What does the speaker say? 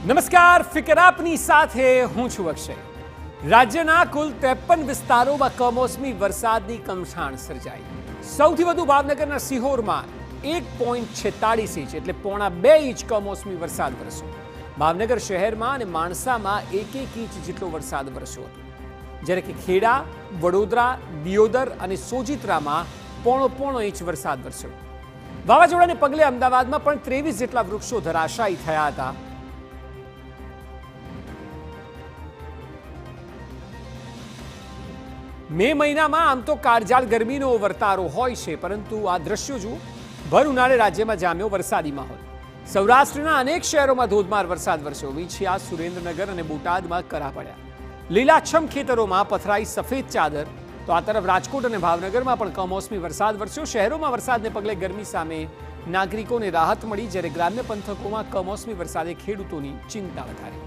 નમસ્કાર, ફિકર આપની સાથે હું છું અક્ષય। રાજ્યના કુલ 53 વિસ્તારોમાં કમોસમી વરસાદની કમસાણ સર્જાઈ। સૌથી વધુ ભાવનગરના સિહોરમાં 1.46 ઇંચ એટલે પોણા 2 ઇંચ કમોસમી વરસાદ વરસ્યો। ભાવનગર શહેરમાં અને માણસામાં 1 ઇંચ જેટલો વરસાદ વરસ્યો હતો, જ્યારે કે ખેડા, વડોદરા, દિયોદર અને સોજિત્રામાં પોણો ઇંચ વરસાદ વરસ્યો। વાવાઝોડાને પગલે અમદાવાદમાં પણ 23 જેટલા વૃક્ષો ધરાશાયી થયા હતા। મે મહિનામાં આમ તો કાળઝાળ ગરમીનો વર્તારો હોય છે, પરંતુ આ દ્રશ્યો જુઓ। ભર ઉનાળે રાજ્યમાં જામ્યો વરસાદી માહોલ। સૌરાષ્ટ્રના અનેક શહેરોમાં ધોધમાર વરસાદ વરસ્યો। વિંછિયા, સુરેન્દ્રનગર અને બોટાદમાં કરા પડ્યા। લીલાછમ ખેતરોમાં પથરાઈ સફેદ ચાદર। તો આ તરફ રાજકોટ અને ભાવનગરમાં પણ કમોસમી વરસાદ વરસ્યો। શહેરોમાં વરસાદને પગલે ગરમી સામે નાગરિકોને રાહત મળી, જ્યારે ગ્રામ્ય પંથકોમાં કમોસમી વરસાદે ખેડૂતોની ચિંતા વધારી।